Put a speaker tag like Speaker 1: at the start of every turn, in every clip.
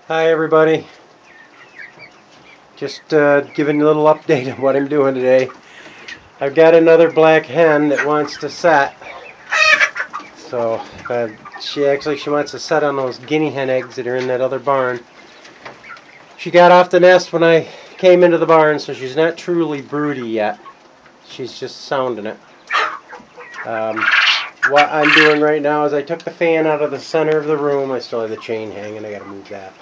Speaker 1: Hi everybody, just giving a little update of what I'm doing today. I've got another black hen that wants to set, so she wants to set on those guinea hen eggs that are in that other barn. She got off the nest when I came into the barn, so she's not truly broody yet. She's just sounding it. What I'm doing right now is I took the fan out of the center of the room. I still have the chain hanging, I gotta move that.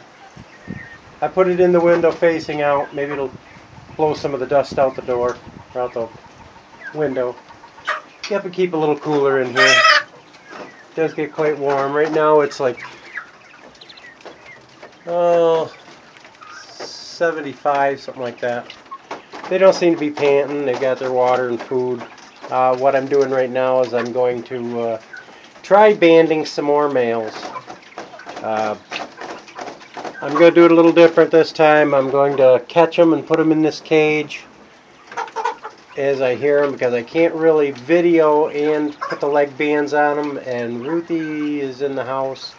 Speaker 1: I put it in the window facing out. Maybe it'll blow some of the dust out the door, or out the window. You have to keep a little cooler in here. It does get quite warm. Right now it's like 75, something like that. They don't seem to be panting. They've got their water and food. What I'm doing right now is I'm going to try banding some more males. I'm going to do it a little different this time. I'm going to catch them and put them in this cage as I hear them, because I can't really video and put the leg bands on them, and Ruthie is in the house.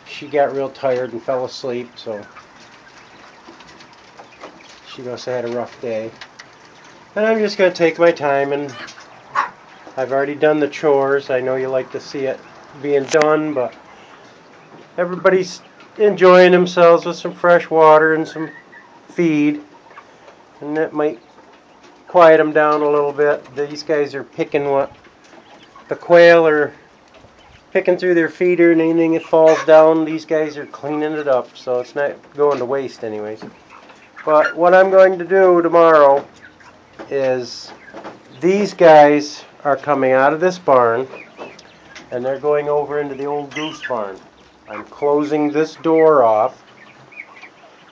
Speaker 1: She got real tired and fell asleep, so she must have had a rough day. And I'm just going to take my time, and I've already done the chores. I know you like to see it being done, but everybody's enjoying themselves with some fresh water and some feed, and that might quiet them down a little bit. These guys are picking what the quail are picking through their feeder, and anything that falls down, these guys are cleaning it up, so it's not going to waste anyways. But what I'm going to do tomorrow is these guys are coming out of this barn and they're going over into the old goose barn. I'm closing this door off,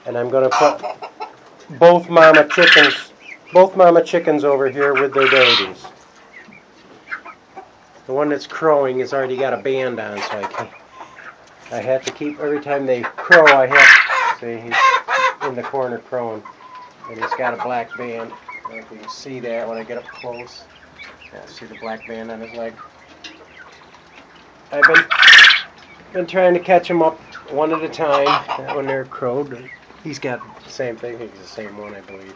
Speaker 1: and I'm going to put both mama chickens over here with their babies. The one that's crowing has already got a band on, so I have to keep, every time they crow, I have to, see, he's in the corner crowing, and he's got a black band. I don't know if you can see that when I get up close. Yeah, see the black band on his leg. I've been trying to catch him up one at a time. That one there crowed. He's got the same thing. He's the same one, I believe.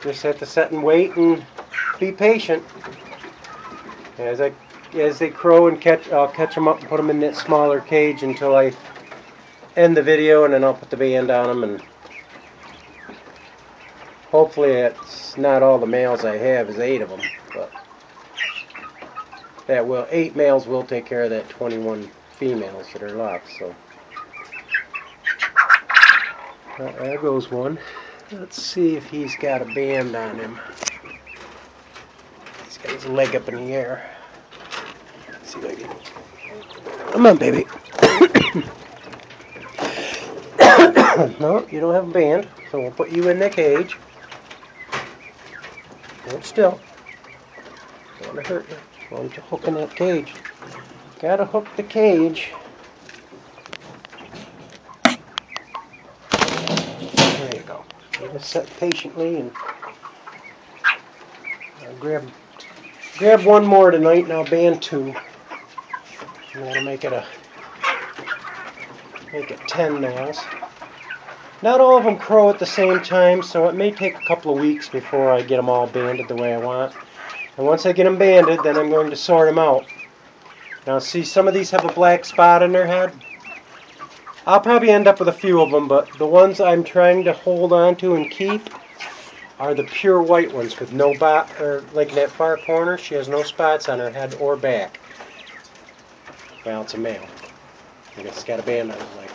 Speaker 1: Just have to sit and wait and be patient. As they crow and I'll catch them up and put them in that smaller cage until I end the video, and then I'll put the band on them, and hopefully it's not all the males I have, is 8 of them, but 8 males will take care of that 21 females that are left. So there goes one. Let's see if he's got a band on him. He's got his leg up in the air. Let's see if I can. Come on, baby. No, you don't have a band, so we'll put you in the cage. Hold still. Don't want to hurt you. Why don't you hook in that cage? Gotta hook the cage. There you go. You just sit patiently, and I'll grab one more tonight, and I'll band 2. And that'll make it 10 males. Not all of them crow at the same time, so it may take a couple of weeks before I get them all banded the way I want. And once I get them banded, then I'm going to sort them out. Now see, some of these have a black spot on their head. I'll probably end up with a few of them, but the ones I'm trying to hold on to and keep are the pure white ones with no like in that far corner, she has no spots on her head or back. Well, it's a male. I guess it's got a band on his leg.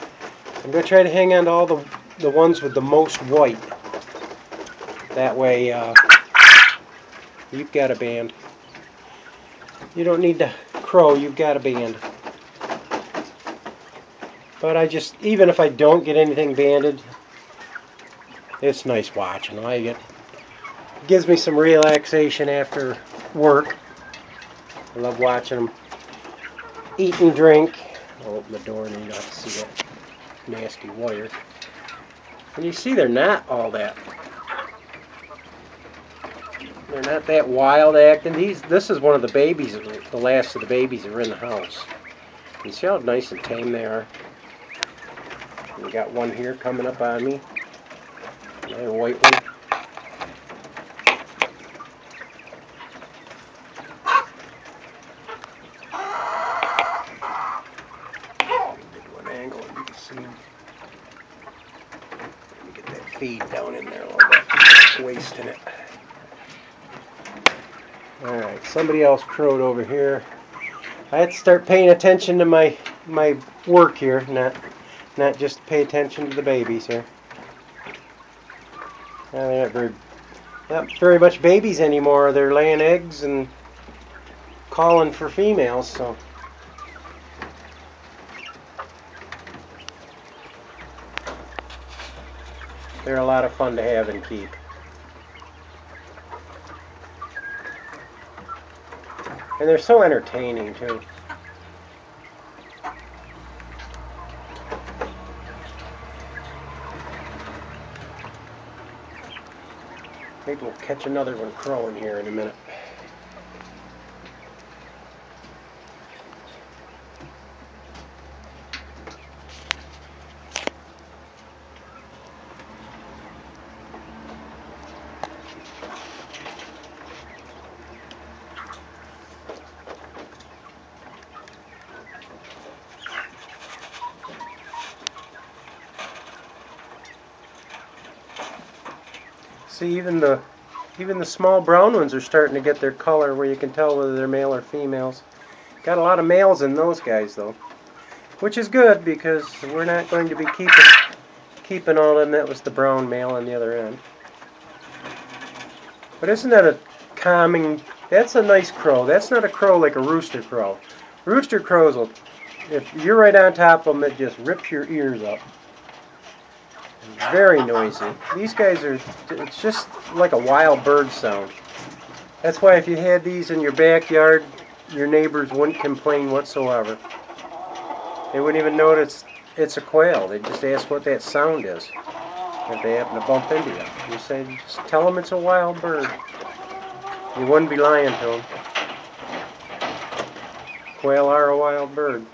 Speaker 1: I'm going to try to hang on to all the ones with the most white. That way, you've got a band. You don't need to crow, you've got a band. But even if I don't get anything banded, it's nice watching. It gives me some relaxation after work. I love watching them eat and drink. I'll open the door and you don't have to see that nasty wire. And you see they're not all that. They're not that wild acting. This is one of the babies, the last of the babies that are in the house. You see how nice and tame they are? We got one here coming up on me. Another white one. Get one angle and you can see him. Let me get that feed down in there a little bit. Wasting it. Alright, somebody else crowed over here. I had to start paying attention to my work here, not just pay attention to the babies here. They're not very much babies anymore. They're laying eggs and calling for females, so. They're a lot of fun to have and keep. And they're so entertaining too. Maybe we'll catch another one crowing here in a minute. See, even the small brown ones are starting to get their color where you can tell whether they're male or females. Got a lot of males in those guys though, which is good because we're not going to be keeping all of them. That was the brown male on the other end. But isn't that a calming? That's a nice crow. That's not a crow like a rooster crow. Rooster crows will, if you're right on top of them, it just rips your ears up. Very noisy. These guys are, it's just like a wild bird sound. That's why if you had these in your backyard, your neighbors wouldn't complain whatsoever. They wouldn't even notice it's a quail. They just ask what that sound is. If they happen to bump into you, you say, just tell them it's a wild bird. You wouldn't be lying to them. Quail are a wild bird.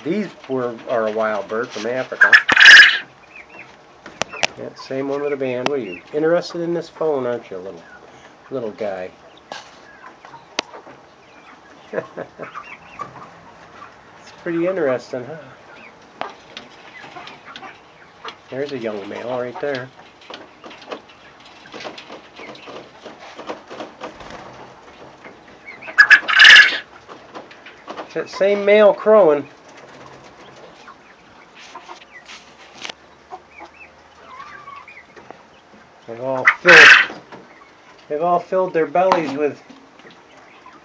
Speaker 1: These are a wild bird from Africa. Yeah, same one with a band. What are you interested in this phone, aren't you, little guy? It's pretty interesting, huh? There's a young male right there. That same male crowing. They've all filled their bellies with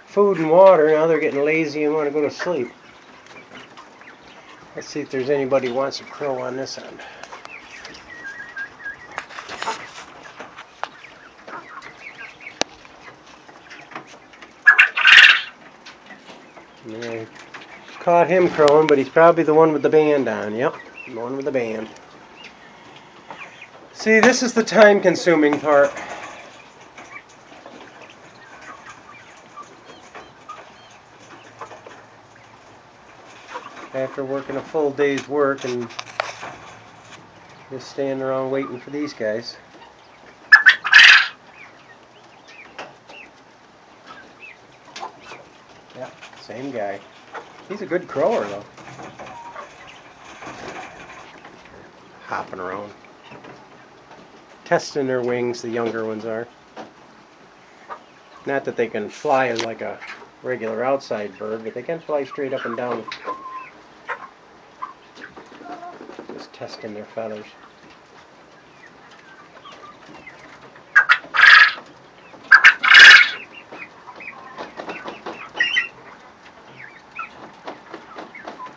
Speaker 1: food and water. Now they're getting lazy and want to go to sleep. Let's see if there's anybody who wants to crow on this end. I caught him crowing, but he's probably the one with the band on. Yep, the one with the band. See, this is the time-consuming part. After working a full day's work and just standing around waiting for these guys. Yeah, same guy. He's a good crower though. Hopping around. Testing their wings, the younger ones are. Not that they can fly like a regular outside bird, but they can fly straight up and down. Just testing their feathers.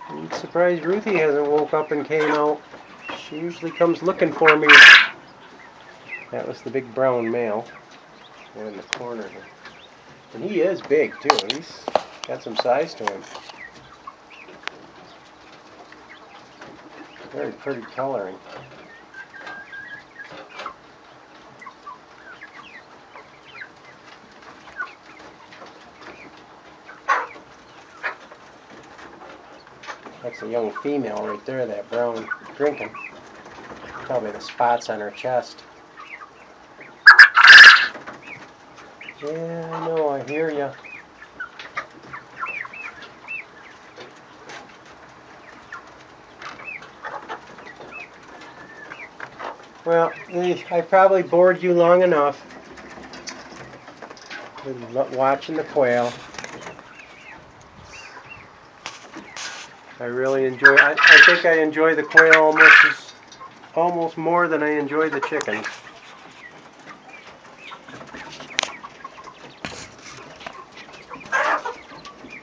Speaker 1: I'm surprised Ruthie hasn't woke up and came out. She usually comes looking for me. That was the big brown male in the corner here. And he is big too. He's got some size to him. Very pretty coloring. That's a young female right there, that brown drinking. Probably the spots on her chest. Yeah, I know, I hear ya. Well, I probably bored you long enough with watching the quail. I really enjoy. I think I enjoy the quail almost more than I enjoy the chickens.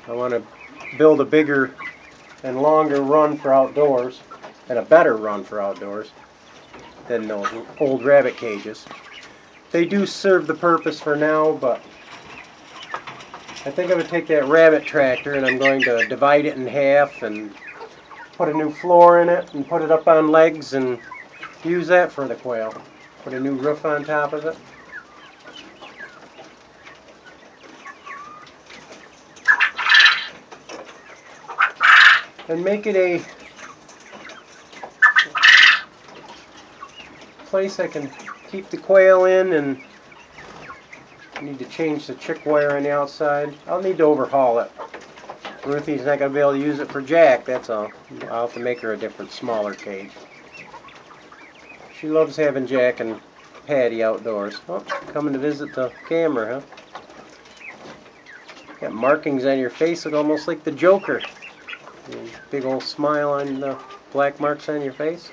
Speaker 1: I want to build a bigger and longer run for outdoors, and a better run for outdoors than those old rabbit cages. They do serve the purpose for now, but I think I'm going to take that rabbit tractor and I'm going to divide it in half and put a new floor in it and put it up on legs and use that for the quail. Put a new roof on top of it. And make it a place I can keep the quail in, and I need to change the chick wire on the outside. I'll need to overhaul it. Ruthie's not going to be able to use it for Jack, that's all. I'll have to make her a different, smaller cage. She loves having Jack and Patty outdoors. Oh, coming to visit the camera, huh? Got markings on your face, look almost like the Joker. Big old smile on the black marks on your face.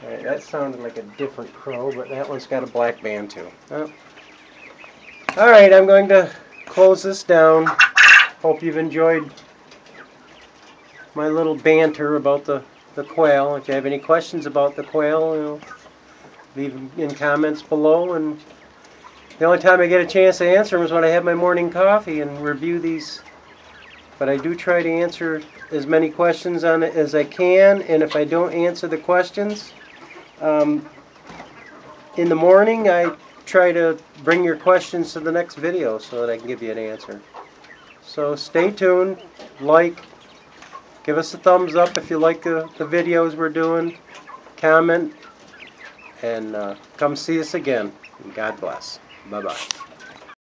Speaker 1: Alright, that sounded like a different crow, but that one's got a black band too. Oh. Alright, I'm going to close this down. Hope you've enjoyed my little banter about the quail. If you have any questions about the quail, leave them in comments below. And the only time I get a chance to answer them is when I have my morning coffee and review these. But I do try to answer as many questions on it as I can, and if I don't answer the questions in the morning, I try to bring your questions to the next video so that I can give you an answer. So stay tuned, give us a thumbs up if you like the videos we're doing, comment, and come see us again. God bless. Bye-bye.